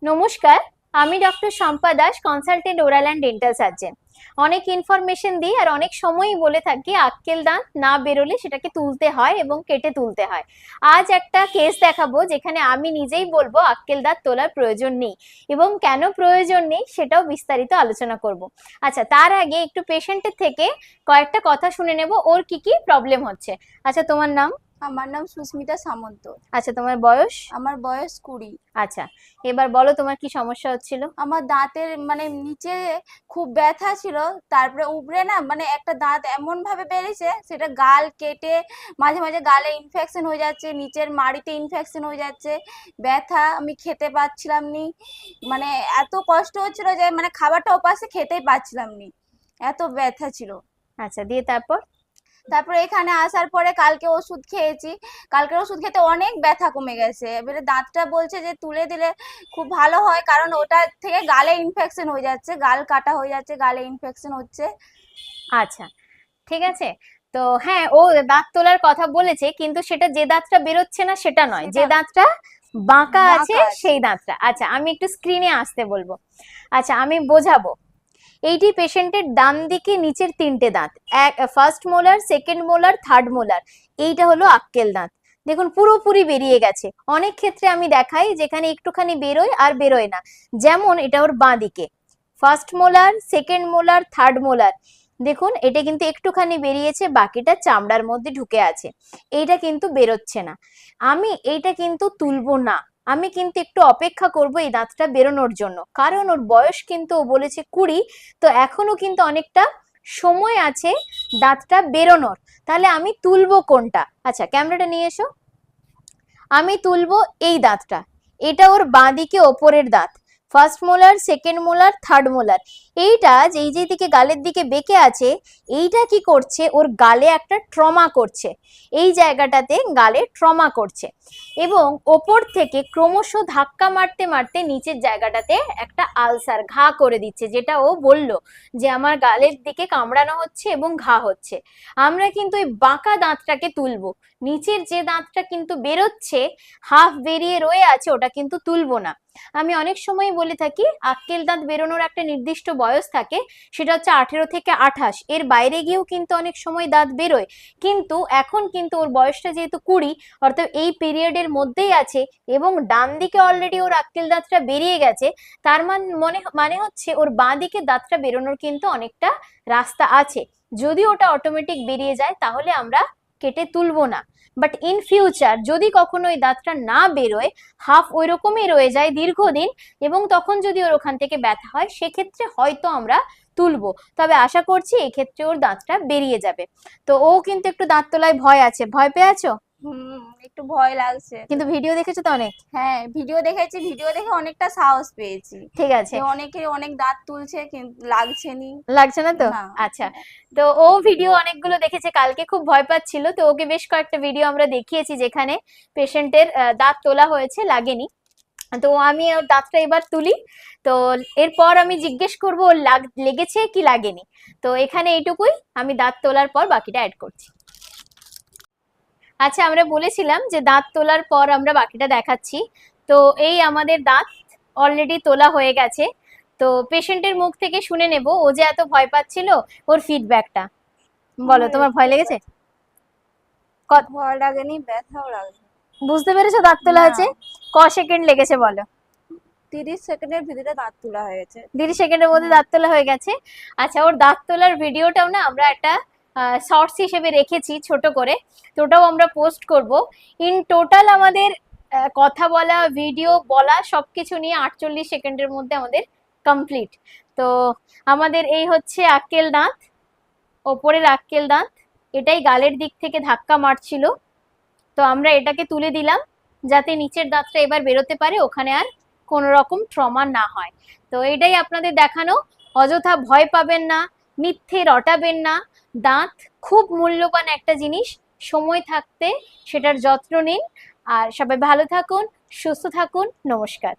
নমস্কার, আমি doctor Shampa Das, consultant oral and dental surgeon. অনেক ইনফরমেশন দিই আর অনেক সময়ই বলে থাকি আক্কেল দাঁত না বেরোলে সেটাকে তুলতে হয় এবং কেটে তুলতে হয়। আজ একটা কেস দেখাবো যেখানে আমি নিজেই বলবো আক্কেল দাঁত তোলার প্রয়োজন নেই এবং কেন প্রয়োজন নেই সেটাও বিস্তারিত আলোচনা করব। আচ্ছা, তার আগে একটু পেশেন্টের থেকে কয়েকটা কথা শুনে নেব, ওর কি কি প্রবলেম হচ্ছে। আচ্ছা, তোমার নাম? আমার নাম সুস্মিতা সামন্ত। আচ্ছা, তোমার বয়স? আমার বয়স 20। আচ্ছা, এবার বলো তোমার কি সমস্যা হচ্ছিল। আমার দাঁতের নিচে খুব ব্যথা ছিল, তারপরে উপরে না একটা দাঁত এমন ভাবে বেড়েছে, সেটা গাল কেটে মাঝে মাঝে গালে ইনফেকশন হয়ে যাচ্ছে, নিচের মাড়িতে ইনফেকশন হয়ে যাচ্ছে, ব্যথা, আমি খেতে পাচ্ছিলাম নি। এত কষ্ট হচ্ছিল যে খাবারটা ওপাশে খেতেই পাচ্ছিলাম নি, এত ব্যথা ছিল। আচ্ছা, দিয়ে তারপর? তারপরে এখানে আসার পরে কালকে ওষুধ খেয়েছি, কালকের ওষুধ খেতে অনেক ব্যথা কমে গেছে। এবারে দাঁতটা বলছে যে তুলে দিলে খুব ভালো হয়, কারণ ওটা থেকে গালে ইনফেকশন হয়ে যাচ্ছে, গাল কাটা হয়ে যাচ্ছে, গালে ইনফেকশন হচ্ছে। আচ্ছা, ঠিক আছে। তো হ্যাঁ, ও দাঁত তোলার কথা বলেছে, কিন্তু সেটা যে দাঁতটা বেরোচ্ছে না সেটা নয়, যে দাঁতটা বাঁকা আছে সেই দাঁতটা। আচ্ছা, আমি একটু স্ক্রিনে আসতে বলবো। আচ্ছা, আমি বোঝাবো। এইটি পেশেন্টের ডান দিকে নিচের তিনটে দাঁত, এক first molar, second molar, third molar, এইটা হলো আক্কেল দাঁত। দেখুন পুরোপুরি বেরিয়ে গেছে। অনেক ক্ষেত্রে আমি দেখাই যেখানে একটুখানি বেরোয় আর বেরোয় না, যেমন এটা ওর বাঁ দিকে first molar, second molar, third molar. দেখুন এটা কিন্তু একটুখানি বেরিয়েছে, বাকিটা চামড়ার মধ্যে ঢুকে আছে, এইটা কিন্তু বেরোচ্ছে না। আমি এইটা কিন্তু তুলবো না, আমি কিন্তু একটু অপেক্ষা করব এই দাঁতটা বেরোনোর জন্য, কারণ ওর বয়স কিন্তু ও বলেছে 20, তো এখনো কিন্তু অনেকটা সময় আছে দাঁতটা বেরোনোর। তাহলে আমি তুলবো কোনটা? আচ্ছা, ক্যামেরাটা নিয়ে এসো। আমি তুলবো এই দাঁতটা, এটা ওর বাঁ দিকে ওপরের দাঁত, first molar, second molar, third molar. এইটা যেই যেই দিকে গালের দিকে বেঁকে আছে, এইটা কি করছে, ওর গালে একটা ট্রমা করছে, এই জায়গাটাতে গালে ট্রমা করছে এবং ওপর থেকে ক্রমশ ধাক্কা মারতে মারতে নিচের জায়গাটাতে একটা আলসার ঘা করে দিচ্ছে, যেটা ও বলল যে আমার গালের দিকে কামড়ানো হচ্ছে এবং ঘা হচ্ছে। আমরা কিন্তু এই বাঁকা দাঁতটাকে তুলবো, নিচের যে দাঁতটা কিন্তু বেরোচ্ছে, হাফ বেরিয়ে রয়ে আছে, ওটা কিন্তু তুলবো না। আমি অনেক সময় বলে থাকি আক্কেল দাঁত বেরোনোর একটা নির্দিষ্ট বয়স থাকে, সেটা হচ্ছে 18 থেকে 28, এর বাইরে গিয়েও কিন্তু অনেক সময় দাঁত বেরোয়। কিন্তু এখন কিন্তু ওর বয়সটা যেহেতু 20, অর্থাৎ এই পিরিয়ডের মধ্যেই আছে এবং ডান দিকে অলরেডি ওর আক্কেল দাঁতটা বেরিয়ে গেছে, তার মানে হচ্ছে ওর বাঁ দিকে দাঁতটা বেরোনোর কিন্তু অনেকটা রাস্তা আছে। যদি ওটা অটোমেটিক বেরিয়ে যায় তাহলে আমরা কেটে তুলবো না, বাট ইন ফিউচার যদি কখনো ওই দাঁতটা না বেরোয়, হাফ ওই রকমই রয়ে যায় দীর্ঘদিন, এবং তখন যদি ওর ওখান থেকে ব্যথা হয়, সেক্ষেত্রে হয়তো আমরা তুলবো। তবে আশা করছি এক্ষেত্রে ওর দাঁতটা বেরিয়ে যাবে। তো ও কিন্তু একটু দাঁত তোলায় ভয় আছে, ভয় পেয়ে আছো? একটু ভয় লাগছে, কিন্তু ভিডিও দেখেছো তো অনেক? হ্যাঁ ভিডিও দেখেছি, ভিডিও দেখে অনেকটা সাহস পেয়েছি। ঠিক আছে, অনেকে অনেক দাঁত তুলছে কিন্তু লাগছে নি, লাগছে না তো? না। আচ্ছা, তো ও ভিডিও অনেকগুলো দেখেছে, কালকে খুব ভয় পাচ্ছিল, তো ওকে বেশ কয়েকটা ভিডিও আমরা দেখিয়েছি যেখানে পেশেন্টের দাঁত তোলা হয়েছে, লাগেনি। তো আমি ওর দাঁতটা এবার তুলি, তো এরপর আমি জিজ্ঞেস করবো ওর লেগেছে কি লাগেনি। তো এখানে এইটুকুই, আমি দাঁত তোলার পর বাকিটা অ্যাড করছি। আচ্ছা, আমরা বলেছিলাম যে দাঁত তোলার পর আমরা বাকিটা দেখাচ্ছি। তো এই আমাদের দাঁত অলরেডি তোলা হয়ে গেছে। তো পেশেন্টের মুখ থেকে শুনে নেব, ও যে এত ভয় পাচ্ছিল ওর ফিডব্যাকটা। বলো, তোমার ভয় লেগেছে? ভয় লাগেনি, ব্যথাও লাগে। বুঝতে পেরেছো দাঁত তোলা হয়েছে? ক সেকেন্ড লেগেছে বলো? 30 সেকেন্ডের ভিতরে দাঁত তোলা হয়ে গেছে। 30 সেকেন্ডের মধ্যে দাঁত তোলা হয়ে গেছে। আচ্ছা, ওর দাঁত তোলার ভিডিওটাও না আমরা একটা শর্টস হিসেবে রেখেছি ছোট করে, তো ওটাও আমরা পোস্ট করব। ইন টোটাল আমাদের কথা বলা, ভিডিও বলা, সবকিছু নিয়ে 48 সেকেন্ডের মধ্যে আমাদের কমপ্লিট। তো আমাদের এই হচ্ছে আক্কেল দাঁত, ওপরের আক্কেল দাঁত, এটাই গালের দিক থেকে ধাক্কা মারছিল। তো আমরা এটাকে তুলে দিলাম যাতে নিচের দাঁতটা এবার বেরোতে পারে, ওখানে আর কোনো রকম ট্রমা না হয়। তো এটাই আপনাদের দেখানো। অযথা ভয় পাবেন না, মিথ্যে রটাবেন না। দাঁত খুব মূল্যবান একটা জিনিস, সময় থাকতে সেটার যত্ন নিন। আর সবাই ভালো থাকুন, সুস্থ থাকুন। নমস্কার।